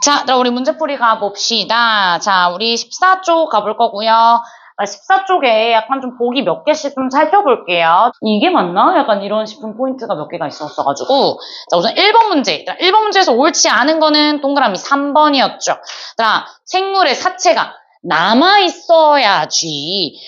자, 그럼 우리 문제풀이 가봅시다. 자, 우리 14쪽 가볼 거고요. 14쪽에 약간 좀 보기 몇 개씩 좀 살펴볼게요. 이게 맞나? 약간 이런 싶은 포인트가 몇 개가 있었어가지고. 자, 우선 1번 문제. 1번 문제에서 옳지 않은 거는 동그라미 3번이었죠. 자, 생물의 사체가 남아있어야지.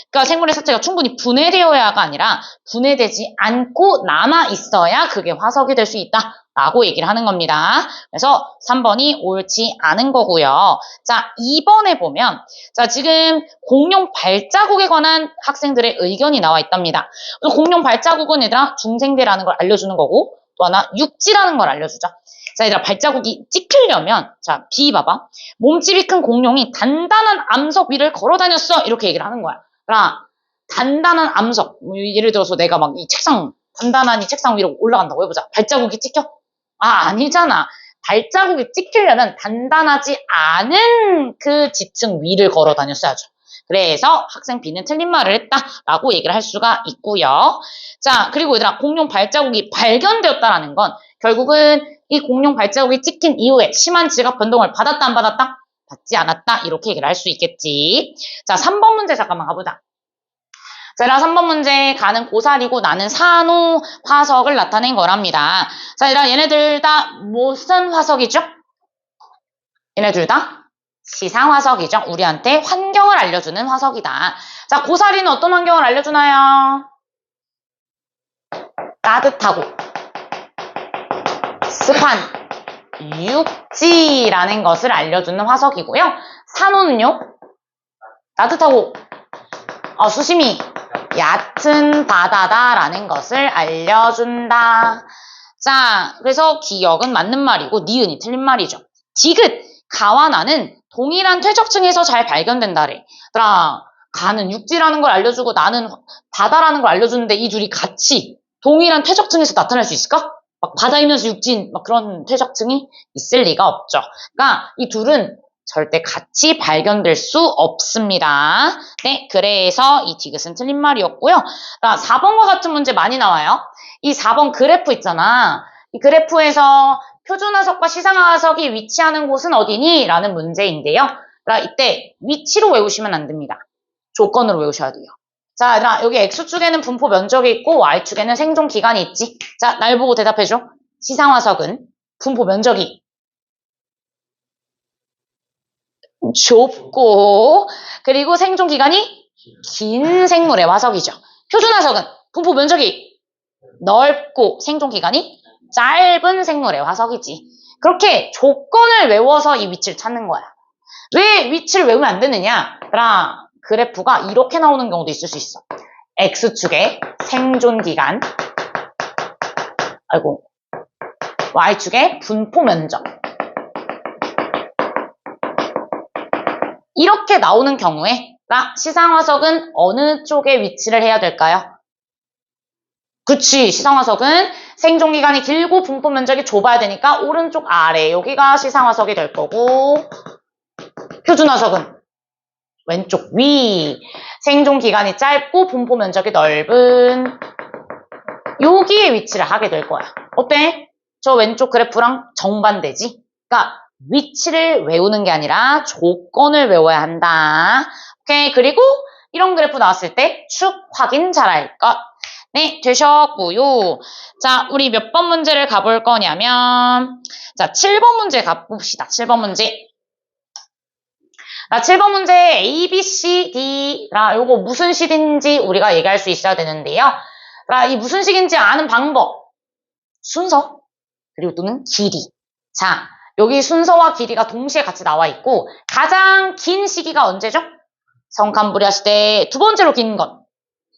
그러니까 생물의 사체가 충분히 분해되어야가 아니라 분해되지 않고 남아있어야 그게 화석이 될 수 있다. 라고 얘기를 하는 겁니다. 그래서 3번이 옳지 않은 거고요. 자, 2번에 보면 자, 지금 공룡 발자국에 관한 학생들의 의견이 나와 있답니다. 공룡 발자국은 얘들아 중생대라는 걸 알려주는 거고 또 하나 육지라는 걸 알려주죠. 자, 얘들아 발자국이 찍히려면 자, B 봐봐. 몸집이 큰 공룡이 단단한 암석 위를 걸어 다녔어. 이렇게 얘기를 하는 거야. 그러니까 단단한 암석. 예를 들어서 내가 막 이 책상 단단한 이 책상 위로 올라간다고 해보자. 발자국이 찍혀? 아니잖아. 발자국이 찍히려면 단단하지 않은 그 지층 위를 걸어 다녔어야죠. 그래서 학생 B는 틀린 말을 했다라고 얘기를 할 수가 있고요. 자, 그리고 얘들아 공룡 발자국이 발견되었다라는 건 결국은 이 공룡 발자국이 찍힌 이후에 심한 지각 변동을 받았다 안 받았다? 받지 않았다 이렇게 얘기를 할 수 있겠지. 자, 3번 문제 잠깐만 가보자. 자, 3번 문제 가는 고사리고 나는 산호 화석을 나타낸 거랍니다. 자, 얘네들 다 무슨 화석이죠? 얘네들 다 시상화석이죠. 우리한테 환경을 알려주는 화석이다. 자, 고사리는 어떤 환경을 알려주나요? 따뜻하고 습한 육지라는 것을 알려주는 화석이고요. 산호는요? 따뜻하고 수심이 얕은 바다다라는 것을 알려준다. 자, 그래서 기역은 맞는 말이고 니은이 틀린 말이죠. 디귿, 가와 나는 동일한 퇴적층에서 잘 발견된다래. 얘들아, 가는 육지라는 걸 알려주고 나는 바다라는 걸 알려주는데 이 둘이 같이 동일한 퇴적층에서 나타날 수 있을까? 막 바다이면서 육지인 막 그런 퇴적층이 있을 리가 없죠. 그러니까 이 둘은 절대 같이 발견될 수 없습니다. 네, 그래서 이 디귿은 틀린 말이었고요. 자, 4번과 같은 문제 많이 나와요. 이 4번 그래프 있잖아. 이 그래프에서 표준화석과 시상화석이 위치하는 곳은 어디니? 라는 문제인데요. 자, 이때 위치로 외우시면 안 됩니다. 조건으로 외우셔야 돼요. 자, 얘들아, 여기 X축에는 분포 면적이 있고 Y축에는 생존 기간이 있지. 자, 날 보고 대답해줘. 시상화석은 분포 면적이 좁고 그리고 생존 기간이 긴 생물의 화석이죠. 표준화석은 분포 면적이 넓고 생존 기간이 짧은 생물의 화석이지. 그렇게 조건을 외워서 이 위치를 찾는 거야. 왜 위치를 외우면 안 되느냐? 그래프가 이렇게 나오는 경우도 있을 수 있어. X축의 생존 기간, Y축의 분포 면적. 이렇게 나오는 경우에 시상화석은 어느 쪽에 위치를 해야 될까요? 그치, 시상화석은 생존기간이 길고 분포 면적이 좁아야 되니까 오른쪽 아래 여기가 시상화석이 될 거고 표준화석은 왼쪽 위 생존기간이 짧고 분포 면적이 넓은 여기에 위치를 하게 될 거야. 어때? 저 왼쪽 그래프랑 정반대지? 그러니까 위치를 외우는 게 아니라 조건을 외워야 한다. 오케이. 그리고 이런 그래프 나왔을 때 축 확인 잘할 것. 네, 되셨고요. 자, 우리 몇 번 문제를 가볼 거냐면 자, 7번 문제 가봅시다. 7번 문제. 자, 7번 문제 A, B, C, D. 요거 무슨 식인지 우리가 얘기할 수 있어야 되는데요. 이 무슨 식인지 아는 방법. 순서. 그리고 또는 길이. 자, 여기 순서와 길이가 동시에 같이 나와 있고 가장 긴 시기가 언제죠? 성칸부리아 시대. 두 번째로 긴 건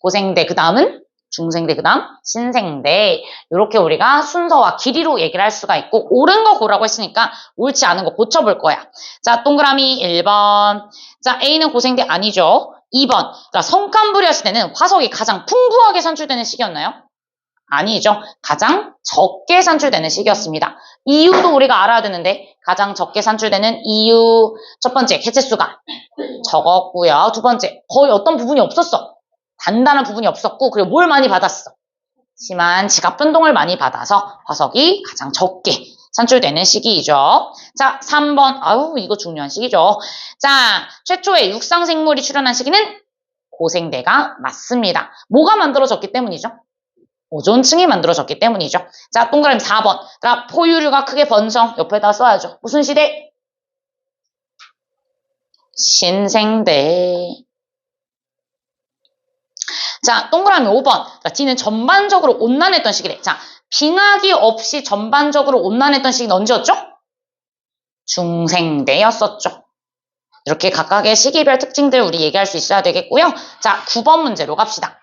고생대, 그 다음은 중생대, 그 다음 신생대. 이렇게 우리가 순서와 길이로 얘기를 할 수가 있고 옳은 거 고라고 했으니까 옳지 않은 거 고쳐볼 거야. 자, 동그라미 1번. 자, A는 고생대 아니죠. 2번. 자, 성칸부리아 시대는 화석이 가장 풍부하게 산출되는 시기였나요? 아니죠. 가장 적게 산출되는 시기였습니다. 이유도 우리가 알아야 되는데 가장 적게 산출되는 이유 첫 번째 개체수가 적었고요. 두 번째 거의 어떤 부분이 없었어. 단단한 부분이 없었고 그리고 뭘 많이 받았어. 심한 지각 변동을 많이 받아서 화석이 가장 적게 산출되는 시기이죠. 자, 3번. 아우, 이거 중요한 시기죠. 자, 최초의 육상생물이 출현한 시기는 고생대가 맞습니다. 뭐가 만들어졌기 때문이죠? 오존층이 만들어졌기 때문이죠. 자, 동그라미 4번. 그러니까 포유류가 크게 번성. 옆에다 써야죠. 무슨 시대? 신생대. 자, 동그라미 5번. 그러니까 D는 전반적으로 온난했던 시기래. 자, 빙하기 없이 전반적으로 온난했던 시기는 언제였죠? 중생대였었죠. 이렇게 각각의 시기별 특징들 우리 얘기할 수 있어야 되겠고요. 자, 9번 문제로 갑시다.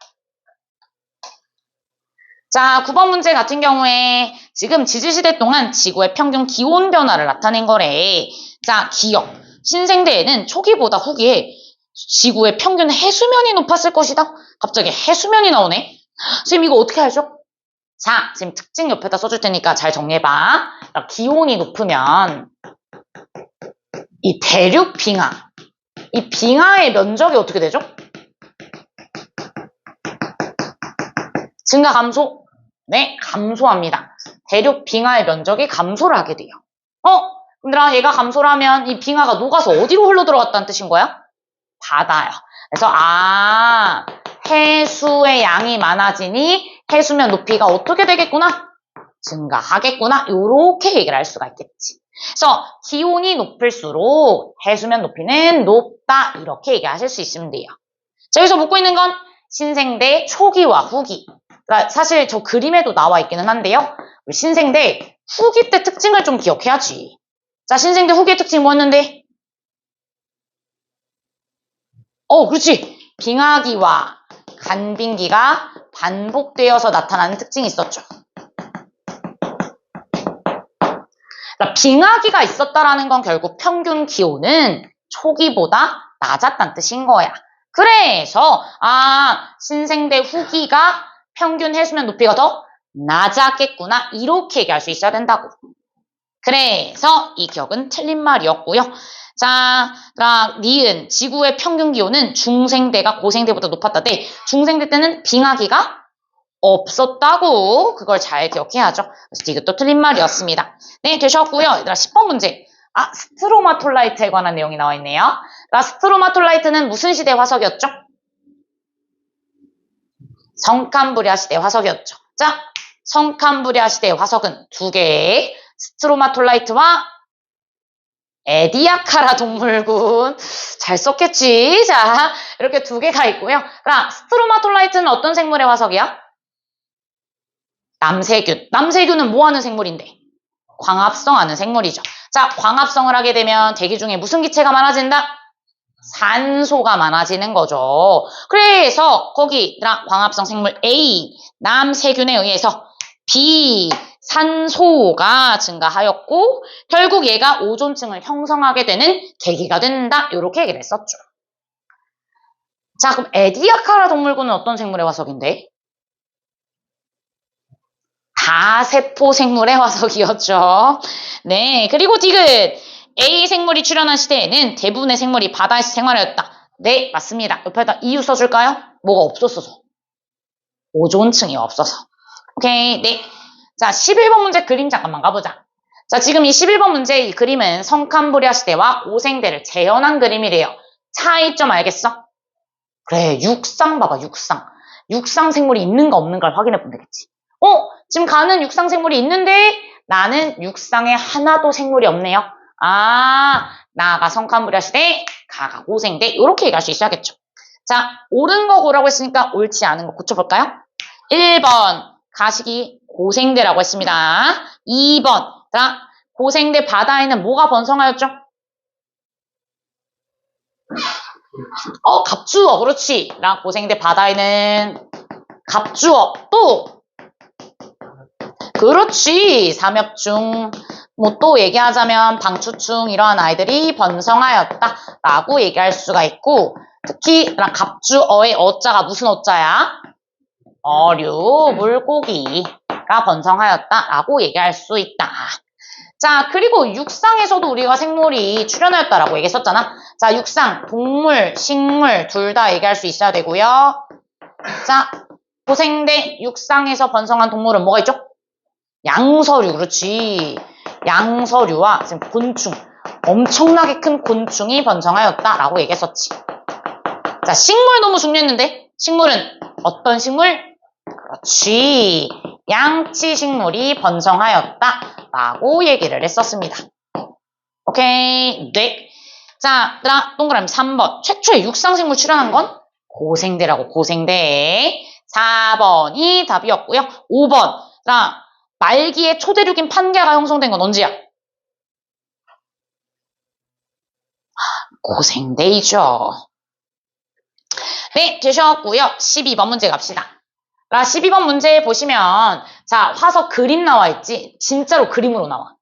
자, 9번 문제 같은 경우에 지금 지질시대 동안 지구의 평균 기온 변화를 나타낸 거래. 자, 기억. 신생대에는 초기보다 후기에 지구의 평균 해수면이 높았을 것이다. 갑자기 해수면이 나오네. 선생님 이거 어떻게 알죠? 자, 지금 특징 옆에다 써줄 테니까 잘 정리해봐. 기온이 높으면 이 대륙 빙하, 이 빙하의 면적이 어떻게 되죠? 증가, 감소? 네, 감소합니다. 대륙 빙하의 면적이 감소를 하게 돼요. 얘들아, 얘가 감소를 하면 이 빙하가 녹아서 어디로 흘러 들어갔다는 뜻인 거야? 바다요. 그래서 해수의 양이 많아지니 해수면 높이가 어떻게 되겠구나? 증가하겠구나. 요렇게 얘기를 할 수가 있겠지. 그래서 기온이 높을수록 해수면 높이는 높다. 이렇게 얘기하실 수 있으면 돼요. 자, 여기서 묻고 있는 건 신생대 초기와 후기. 그러니까 사실 저 그림에도 나와 있기는 한데요. 우리 신생대 후기 때 특징을 좀 기억해야지. 자, 신생대 후기의 특징이 뭐였는데? 그렇지. 빙하기와 간빙기가 반복되어서 나타나는 특징이 있었죠. 그러니까 빙하기가 있었다라는 건 결국 평균 기온은 초기보다 낮았다는 뜻인 거야. 그래서 신생대 후기가 평균 해수면 높이가 더 낮았겠구나. 이렇게 얘기할 수 있어야 된다고. 그래서 이 기억은 틀린 말이었고요. 자, 니은 지구의 평균 기온은 중생대가 고생대보다 높았다대. 중생대 때는 빙하기가 없었다고. 그걸 잘 기억해야죠. 그래서 이것도 틀린 말이었습니다. 네, 되셨고요. 얘들아 10번 문제. 스트로마톨라이트에 관한 내용이 나와 있네요. 스트로마톨라이트는 무슨 시대 화석이었죠? 성캄브리아 시대 화석이었죠. 자, 성캄브리아 시대의 화석은 두 개. 스트로마톨라이트와 에디아카라 동물군. 잘 썼겠지? 자, 이렇게 두 개가 있고요. 그럼 스트로마톨라이트는 어떤 생물의 화석이야? 남세균. 남세균은 뭐 하는 생물인데? 광합성하는 생물이죠. 자, 광합성을 하게 되면 대기 중에 무슨 기체가 많아진다? 산소가 많아지는 거죠. 그래서 거기 광합성 생물 A, 남세균에 의해서 B, 산소가 증가하였고 결국 얘가 오존층을 형성하게 되는 계기가 된다. 이렇게 얘기를 했었죠. 자, 그럼 에디아카라 동물군은 어떤 생물의 화석인데? 다세포 생물의 화석이었죠. 네, 그리고 디귿 A 생물이 출현한 시대에는 대부분의 생물이 바다에서 생활하였다. 네, 맞습니다. 옆에다 이유 써줄까요? 뭐가 없었어서. 오존층이 없어서. 오케이, 네. 자, 11번 문제 그림 잠깐만 가보자. 자, 지금 이 11번 문제 이 그림은 성캄브리아 시대와 오생대를 재현한 그림이래요. 차이점 알겠어? 그래, 육상 봐봐, 육상. 육상 생물이 있는가 없는가를 확인해 보면 되겠지. 지금 가는 육상 생물이 있는데 나는 육상에 하나도 생물이 없네요. 나가 성캄브리아 시대, 가가 오생대 이렇게 얘기할 수 있어야겠죠. 자, 옳은 거 고라고 했으니까 옳지 않은 거 고쳐볼까요? 1번 가시기 고생대라고 했습니다. 2번 자, 고생대 바다에는 뭐가 번성하였죠? 갑주어 그렇지. 고생대 바다에는 갑주어 또 그렇지. 삼엽충 뭐 또 얘기하자면 방추충 이러한 아이들이 번성하였다라고 얘기할 수가 있고 특히 갑주어의 어자가 무슨 어자야? 어류, 물고기가 번성하였다라고 얘기할 수 있다. 자, 그리고 육상에서도 우리가 생물이 출현하였다라고 얘기했었잖아. 자, 육상, 동물, 식물 둘 다 얘기할 수 있어야 되고요. 자, 고생대 육상에서 번성한 동물은 뭐가 있죠? 양서류, 그렇지. 양서류와 지금 곤충, 엄청나게 큰 곤충이 번성하였다라고 얘기했었지. 자, 식물 너무 중요했는데 식물은 어떤 식물? 그렇지. 양치식물이 번성하였다라고 얘기를 했었습니다. 오케이. 네. 자, 얘들아, 동그라미 3번. 최초의 육상생물 출현한 건 고생대라고, 고생대. 4번이 답이었고요. 5번. 자, 말기에 초대륙인 판게아가 형성된 건 언제야? 고생대이죠. 네, 되셨고요. 12번 문제 갑시다. 12번 문제 보시면 자, 화석 그림 나와 있지? 진짜로 그림으로 나와.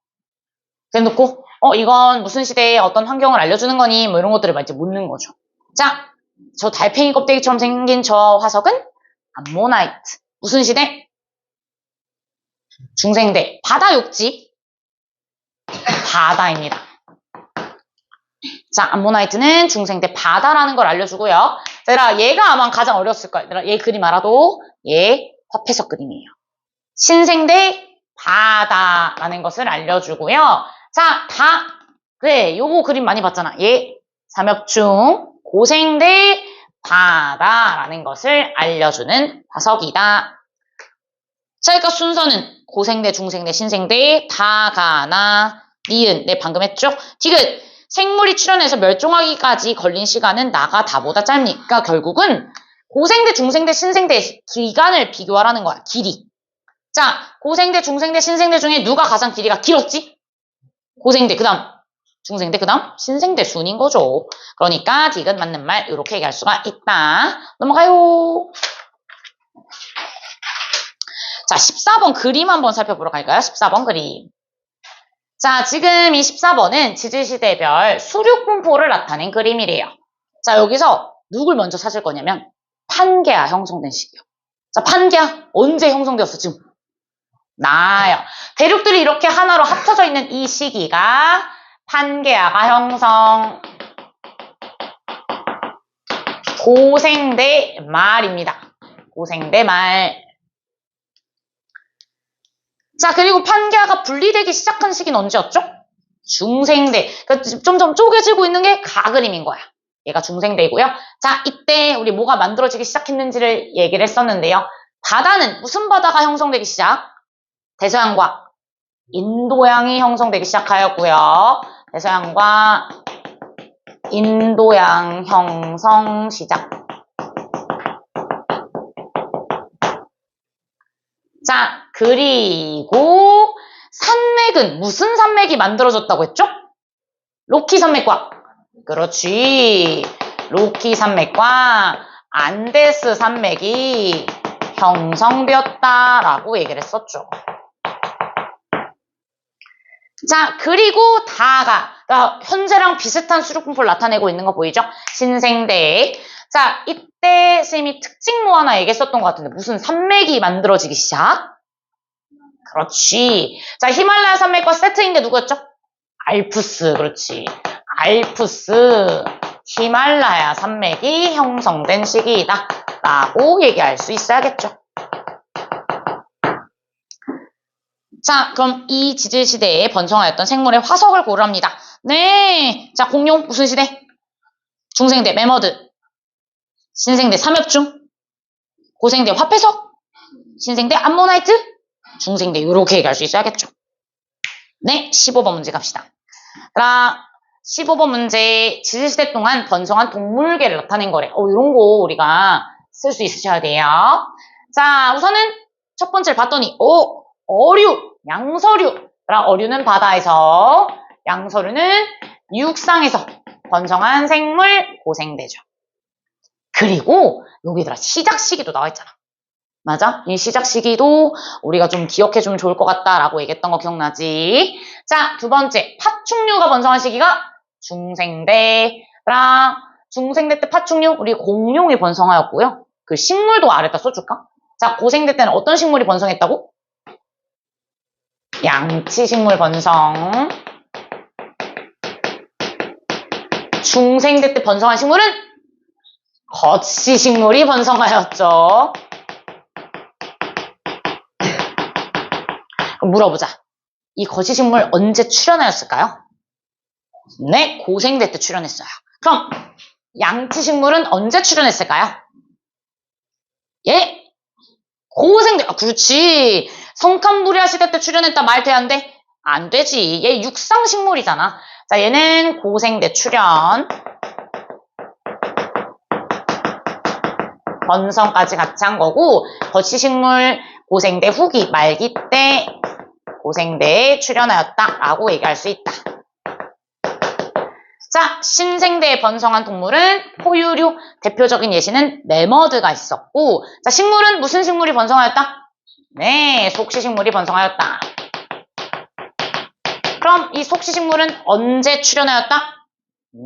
그래놓고 이건 무슨 시대의 어떤 환경을 알려주는 거니? 뭐 이런 것들을 막 이제 묻는 거죠. 자, 저 달팽이 껍데기처럼 생긴 저 화석은 암모나이트. 무슨 시대? 중생대. 바다 욕지. 바다입니다. 자, 암모나이트는 중생대 바다라는 걸 알려주고요. 얘들아, 얘가 아마 가장 어려웠을 거야. 얘들아, 얘 그림 알아도 얘 화폐석 그림이에요. 신생대 바다라는 것을 알려주고요. 자, 그래, 요거 그림 많이 봤잖아. 얘 삼엽중 고생대 바다라는 것을 알려주는 화석이다. 자, 그러니까 순서는 고생대, 중생대, 신생대, 다가나, 니은. 네, 방금 했죠? 디귿. 생물이 출현해서 멸종하기까지 걸린 시간은 나가 다보다 짧으니까 결국은 고생대, 중생대, 신생대 기간을 비교하라는 거야. 길이. 자, 고생대, 중생대, 신생대 중에 누가 가장 길이가 길었지? 고생대, 그 다음 중생대, 그 다음 신생대 순인 거죠. 그러니까 디귿 맞는 말 이렇게 얘기할 수가 있다. 넘어가요. 자, 14번 그림 한번 살펴보러 갈까요? 14번 그림. 자, 지금 이 14번은 지질시대별 수륙분포를 나타낸 그림이래요. 자, 여기서 누굴 먼저 찾을 거냐면 판게아 형성된 시기요. 자, 판게아 언제 형성되었어? 지금 나요. 대륙들이 이렇게 하나로 합쳐져 있는 이 시기가 판게아가 형성. 고생대 말입니다. 고생대 말. 자, 그리고 판게아가 분리되기 시작한 시기는 언제였죠? 중생대. 그러니까 점점 쪼개지고 있는 게 가그림인 거야. 얘가 중생대이고요. 자, 이때 우리 뭐가 만들어지기 시작했는지를 얘기를 했었는데요. 바다는 무슨 바다가 형성되기 시작? 대서양과 인도양이 형성되기 시작하였고요. 대서양과 인도양 형성 시작. 자, 그리고 산맥은 무슨 산맥이 만들어졌다고 했죠? 로키 산맥과, 그렇지, 로키 산맥과 안데스 산맥이 형성되었다라고 얘기를 했었죠. 자, 그리고 그러니까 현재랑 비슷한 수륙분포를 나타내고 있는 거 보이죠? 신생대. 자, 이때 쌤이 특징 뭐 하나 얘기했었던 것 같은데 무슨 산맥이 만들어지기 시작? 그렇지. 자, 히말라야 산맥과 세트인 게 누구였죠? 알프스. 그렇지. 알프스, 히말라야 산맥이 형성된 시기이다 라고 얘기할 수 있어야겠죠. 자, 그럼 이 지질시대에 번성하였던 생물의 화석을 고르랍니다. 네. 자, 공룡 무슨 시대? 중생대 매머드, 신생대 삼엽중, 고생대 화폐석, 신생대 암모나이트, 중생대 이렇게 얘기할 수 있어야겠죠. 네, 15번 문제 갑시다. 자, 15번 문제 지질시대 동안 번성한 동물계를 나타낸 거래. 이런 거 우리가 쓸 수 있으셔야 돼요. 자, 우선은 첫 번째를 봤더니 어류, 양서류. 어류는 바다에서, 양서류는 육상에서 번성한 생물 고생대죠. 그리고 여기들아 시작 시기도 나와 있잖아. 맞아? 이 시작 시기도 우리가 좀 기억해주면 좋을 것 같다라고 얘기했던 거 기억나지? 자, 두 번째 파충류가 번성한 시기가 중생대랑 중생대 때 파충류 우리 공룡이 번성하였고요. 그 식물도 아래다 써줄까? 자, 고생대 때는 어떤 식물이 번성했다고? 양치식물 번성. 중생대 때 번성한 식물은 거치식물이 번성하였죠. 그럼 물어보자. 이 거시식물 언제 출현하였을까요? 네, 고생대 때 출현했어요. 그럼 양치식물은 언제 출현했을까요? 예? 고생대, 그렇지. 성칸부리아 시대 때 출현했다 말 돼, 안 돼? 안 되지. 얘 육상식물이잖아. 자, 얘는 고생대 출현. 번성까지 같이 한 거고, 거시식물 고생대 후기, 말기 때 고생대에 출현하였다라고 얘기할 수 있다. 자, 신생대에 번성한 동물은 포유류, 대표적인 예시는 매머드가 있었고, 자, 식물은 무슨 식물이 번성하였다? 네, 속시식물이 번성하였다. 그럼 이 속시식물은 언제 출현하였다?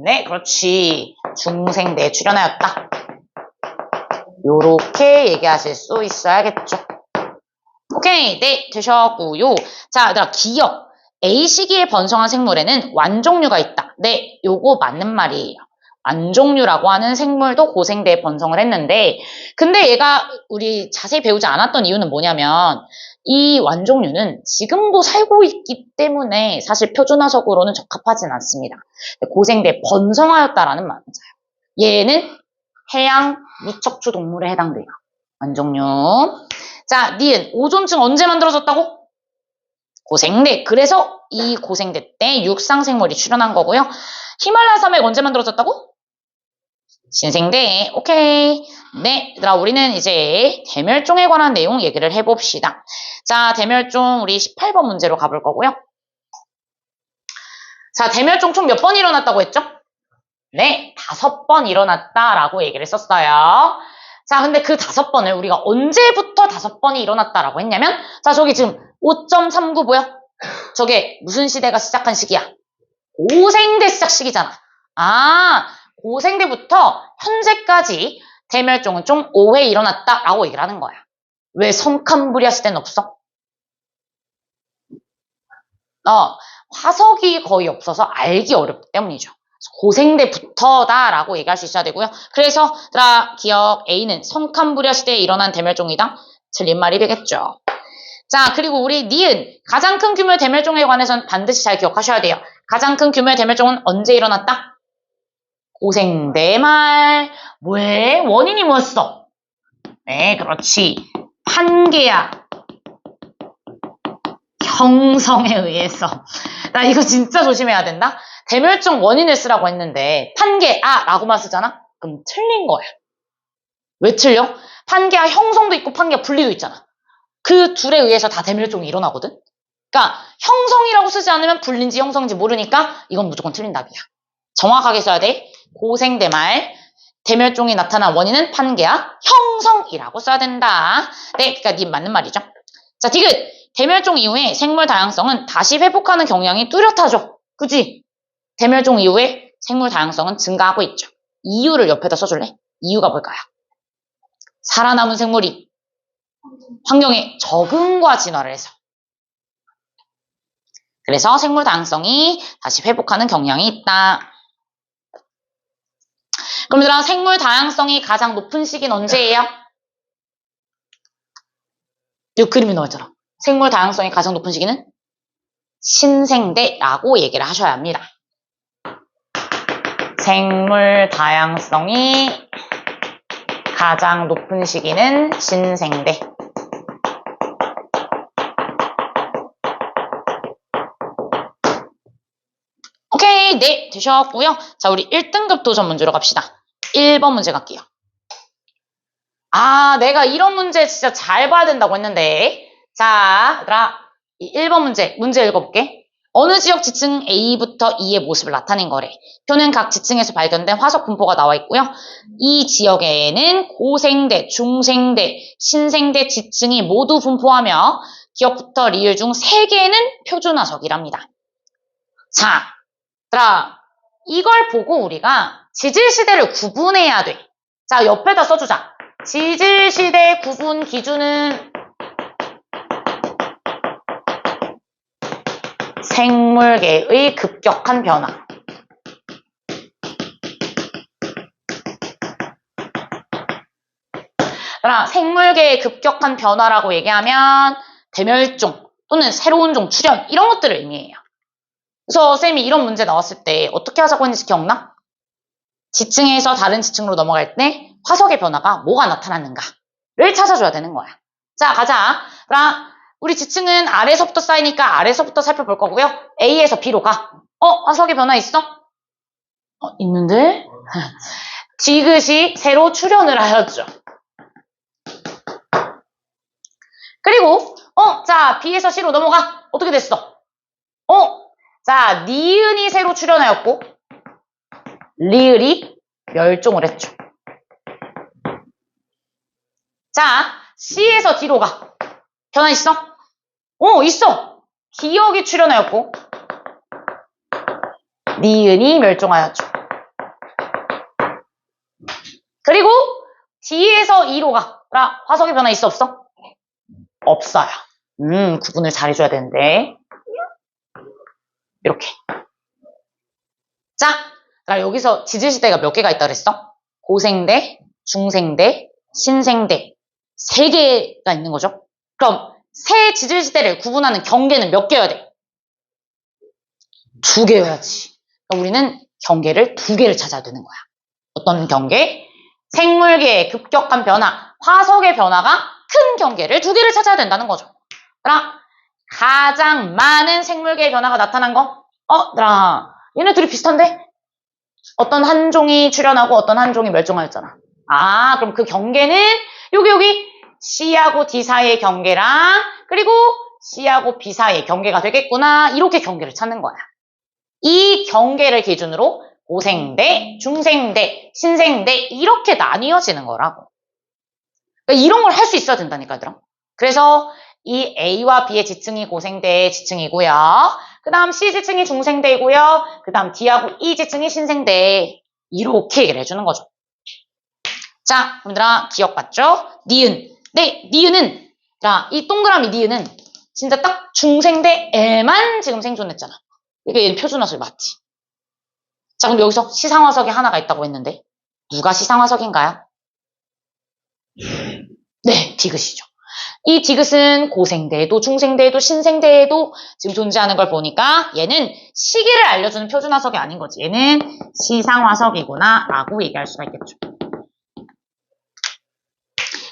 네, 그렇지. 중생대에 출현하였다. 요렇게 얘기하실 수 있어야겠죠. 오케이, 네, 되셨고요. 자, 얘들아, 기억. A 시기에 번성한 생물에는 완종류가 있다. 네, 요거 맞는 말이에요. 완종류라고 하는 생물도 고생대에 번성을 했는데, 근데 얘가 우리 자세히 배우지 않았던 이유는 뭐냐면, 이 완종류는 지금도 살고 있기 때문에 사실 표준화적으로는 적합하진 않습니다. 고생대에 번성하였다라는 말은 맞아요. 얘는 해양 무척추 동물에 해당돼요. 완종류. 자, 니은 오존층 언제 만들어졌다고? 고생대. 그래서 이 고생대 때 육상생물이 출현한 거고요. 히말라야 산맥 언제 만들어졌다고? 신생대. 오케이. 네, 얘들아, 우리는 이제 대멸종에 관한 내용 얘기를 해봅시다. 자, 대멸종 우리 18번 문제로 가볼 거고요. 자, 대멸종 총 몇 번 일어났다고 했죠? 네, 5번 일어났다라고 얘기를 썼어요. 자, 근데 그 5번을 우리가 언제부터 5번이 일어났다라고 했냐면, 자, 저기 지금 5.39 보여? 저게 무슨 시대가 시작한 시기야? 고생대 시작 시기잖아. 아, 고생대부터 현재까지 대멸종은 총 5회 일어났다라고 얘기를 하는 거야. 왜 성칸부리아 시대는 없어? 화석이 거의 없어서 알기 어렵기 때문이죠. 고생대부터다라고 얘기할 수 있어야 되고요. 그래서 기억 A는 성칸부리아 시대에 일어난 대멸종이다. 틀린 말이 되겠죠. 자, 그리고 우리 니은 가장 큰 규모의 대멸종에 관해서는 반드시 잘 기억하셔야 돼요. 가장 큰 규모의 대멸종은 언제 일어났다? 고생대 말. 왜? 원인이 뭐였어? 네, 그렇지. 판게야 형성에 의해서. 나 이거 진짜 조심해야 된다. 대멸종 원인을 쓰라고 했는데 판게아라고만 쓰잖아? 그럼 틀린 거야. 왜 틀려? 판게아 형성도 있고 판게아 분리도 있잖아. 그 둘에 의해서 다 대멸종이 일어나거든? 그러니까 형성이라고 쓰지 않으면 분리인지 형성인지 모르니까 이건 무조건 틀린 답이야. 정확하게 써야 돼. 고생대말. 대멸종이 나타난 원인은 판게아 형성이라고 써야 된다. 네, 그러니까 네 맞는 말이죠. 자, 디귿. 대멸종 이후에 생물 다양성은 다시 회복하는 경향이 뚜렷하죠. 그지? 대멸종 이후에 생물 다양성은 증가하고 있죠. 이유를 옆에다 써줄래? 이유가 뭘까요? 살아남은 생물이 환경에 적응과 진화를 해서. 그래서 생물 다양성이 다시 회복하는 경향이 있다. 그럼 얘들아, 생물 다양성이 가장 높은 시기는 언제예요? 이 그림이 나왔잖아. 생물 다양성이 가장 높은 시기는 신생대라고 얘기를 하셔야 합니다. 생물 다양성이 가장 높은 시기는 신생대. 오케이, 네, 되셨고요. 자, 우리 1등급 도전 문제로 갑시다. 1번 문제 갈게요. 아, 내가 이런 문제 진짜 잘 봐야 된다고 했는데. 자, 얘들아, 이 1번 문제 읽어볼게. 어느 지역 지층 A부터 E의 모습을 나타낸 거래. 표는 각 지층에서 발견된 화석 분포가 나와 있고요. 이 지역에는 고생대, 중생대, 신생대 지층이 모두 분포하며 기억부터 리을 중 3개는 표준화석이랍니다. 자, 얘들아, 이걸 보고 우리가 지질시대를 구분해야 돼. 자, 옆에다 써주자. 지질시대 구분 기준은 생물계의 급격한 변화. 생물계의 급격한 변화라고 얘기하면 대멸종 또는 새로운 종 출현 이런 것들을 의미해요. 그래서 쌤이 이런 문제 나왔을 때 어떻게 하자고 했는지 기억나? 지층에서 다른 지층으로 넘어갈 때 화석의 변화가 뭐가 나타났는가를 찾아줘야 되는 거야. 자, 가자. 그럼 우리 지층은 아래서부터 쌓이니까 아래서부터 살펴볼 거고요. A에서 B로 가. 화석의 변화 있어? 있는데? 디귿이 새로 출현을 하였죠. 그리고 자, B에서 C로 넘어가. 어떻게 됐어? 자, 니은이 새로 출현하였고 리을이 멸종을 했죠. 자, C에서 D로 가. 변화 있어? 있어. 기역이 출현하였고 니은이 멸종하였죠. 그리고 D에서 E로 가. 화석의 변화 있어 없어? 없어요. 구분을 잘 해줘야 되는데 이렇게. 자, 여기서 지질시대가 몇 개가 있다 그랬어? 고생대, 중생대, 신생대 3개가 있는 거죠. 그럼 세 지질시대를 구분하는 경계는 몇 개여야 돼? 2개여야지. 우리는 경계를 2개를 찾아야 되는 거야. 어떤 경계? 생물계의 급격한 변화, 화석의 변화가 큰 경계를 2개를 찾아야 된다는 거죠. 가장 많은 생물계의 변화가 나타난 거? 얘네 둘이 비슷한데? 어떤 한 종이 출현하고 어떤 한 종이 멸종하였잖아. 그럼 그 경계는 여기 C하고 D 사이의 경계랑 그리고 C하고 B 사이의 경계가 되겠구나. 이렇게 경계를 찾는 거야. 이 경계를 기준으로 고생대, 중생대, 신생대 이렇게 나뉘어지는 거라고. 그러니까 이런 걸 할 수 있어야 된다니까, 얘들아. 그래서 이 A와 B의 지층이 고생대의 지층이고요. 그 다음 C 지층이 중생대이고요. 그 다음 D하고 E 지층이 신생대. 이렇게 얘기를 해주는 거죠. 자, 얘들아 기억봤죠? 니은. 네, 니은은 이 동그라미 니은은 진짜 딱 중생대에만 지금 생존했잖아. 이게 표준화술 맞지? 자, 그럼 여기서 시상화석이 하나가 있다고 했는데 누가 시상화석인가요? 네, 디귿이죠. 이 디귿은 고생대에도 중생대에도 신생대에도 지금 존재하는 걸 보니까 얘는 시기를 알려주는 표준화석이 아닌 거지. 얘는 시상화석이구나 라고 얘기할 수가 있겠죠.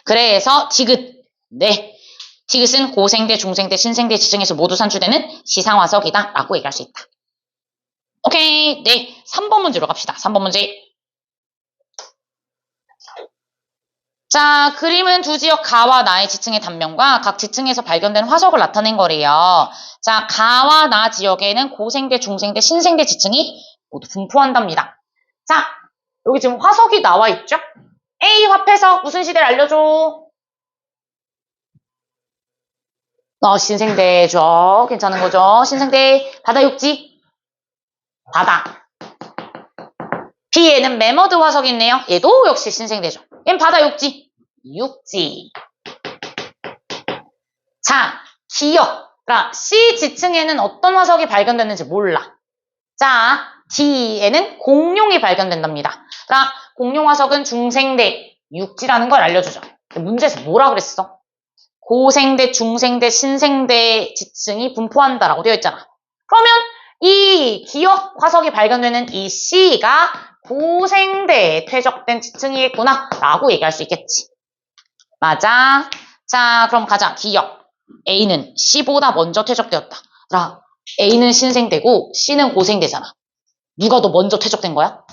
그래서 디귿. 네, 디귿은 고생대, 중생대, 신생대 지층에서 모두 산출되는 시상화석이다 라고 얘기할 수 있다. 오케이. 네, 3번 문제로 갑시다. 3번 문제. 자, 그림은 두 지역 가와 나의 지층의 단면과 각 지층에서 발견된 화석을 나타낸 거래요. 자, 가와 나 지역에는 고생대, 중생대, 신생대 지층이 모두 분포한답니다. 자, 여기 지금 화석이 나와 있죠? A 화폐석 무슨 시대를 알려줘? 신생대죠. 괜찮은 거죠? 신생대 바다 육지. 바다. B에는 매머드 화석이 있네요. 얘도 역시 신생대죠. 얘는 바다 육지. 육지. 자, 기억. C 지층에는 어떤 화석이 발견됐는지 몰라. 자, D에는 공룡이 발견된답니다. 공룡 화석은 중생대, 육지라는 걸 알려주죠. 문제에서 뭐라 그랬어? 고생대, 중생대, 신생대 지층이 분포한다라고 되어 있잖아. 그러면 이 기억 화석이 발견되는 이 C가 고생대에 퇴적된 지층이겠구나 라고 얘기할 수 있겠지. 맞아. 자, 그럼 가자. 기억. A는 C보다 먼저 퇴적되었다. A는 신생대고 C는 고생대잖아. 누가 더 먼저 퇴적된 거야?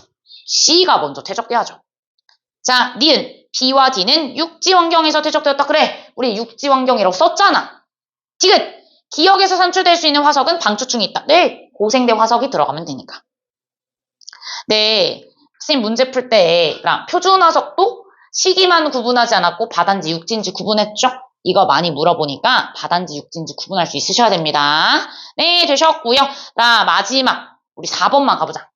C가 먼저 퇴적돼야죠. 자, 니은 B와 D는 육지 환경에서 퇴적되었다. 그래, 우리 육지 환경이라고 썼잖아. 디귿. 기억에서 산출될 수 있는 화석은 방추층이 있다. 네, 고생대 화석이 들어가면 되니까. 네, 선생님 문제 풀 때 표준 화석도 시기만 구분하지 않았고 바다인지 육지인지 구분했죠? 이거 많이 물어보니까 바다인지 육지인지 구분할 수 있으셔야 됩니다. 네, 되셨고요. 마지막 우리 4번만 가보자.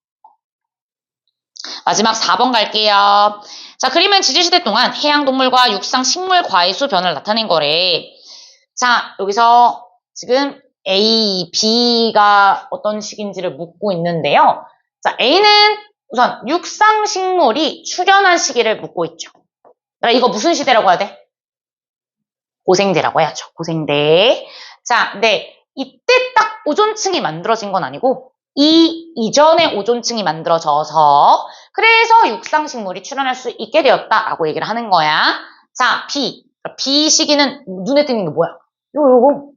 마지막 4번 갈게요. 자, 그림은 지질시대 동안 해양동물과 육상 식물 과일수 변화를 나타낸 거래. 자, 여기서 지금 A, B가 어떤 시기인지를 묻고 있는데요. 자, A는 우선 육상식물이 출현한 시기를 묻고 있죠. 이거 무슨 시대라고 해야 돼? 고생대라고 해야죠. 고생대. 자, 네. 이때 딱 오존층이 만들어진 건 아니고 이 이전에 오존층이 만들어져서 그래서 육상식물이 출현할 수 있게 되었다라고 얘기를 하는 거야. 자, B 시기는 눈에 띄는 게 뭐야? 요거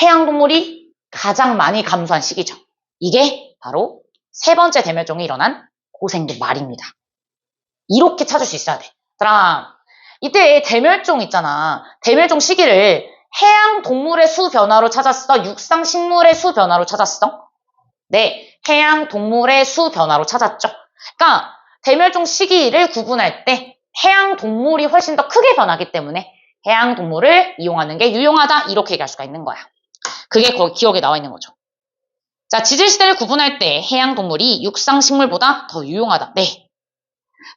해양동물이 가장 많이 감소한 시기죠. 이게 바로 세 번째 대멸종이 일어난 고생대 말입니다. 이렇게 찾을 수 있어야 돼. 그럼 이때 대멸종 있잖아. 대멸종 시기를 해양동물의 수 변화로 찾았어? 육상식물의 수 변화로 찾았어? 네, 해양동물의 수 변화로 찾았죠. 그러니까 대멸종 시기를 구분할 때 해양동물이 훨씬 더 크게 변하기 때문에 해양동물을 이용하는 게 유용하다 이렇게 얘기할 수가 있는 거야. 그게 거기 기억에 나와 있는 거죠. 자, 지질시대를 구분할 때 해양동물이 육상식물보다 더 유용하다. 네.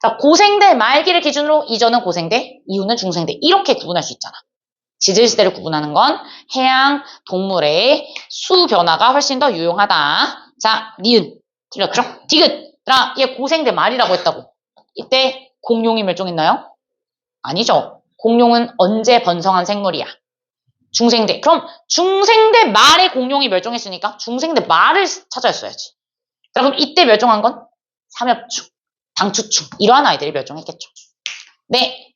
자, 고생대 말기를 기준으로 이전은 고생대, 이후는 중생대 이렇게 구분할 수 있잖아. 지질시대를 구분하는 건 해양 동물의 수 변화가 훨씬 더 유용하다. 자, 니은 틀렸죠? 디귿. 얘 고생대 말이라고 했다고. 이때 공룡이 멸종했나요? 아니죠. 공룡은 언제 번성한 생물이야? 중생대. 그럼 중생대 말에 공룡이 멸종했으니까 중생대 말을 찾아야지. 그럼 이때 멸종한 건 삼엽충, 당추충 이러한 아이들이 멸종했겠죠. 네,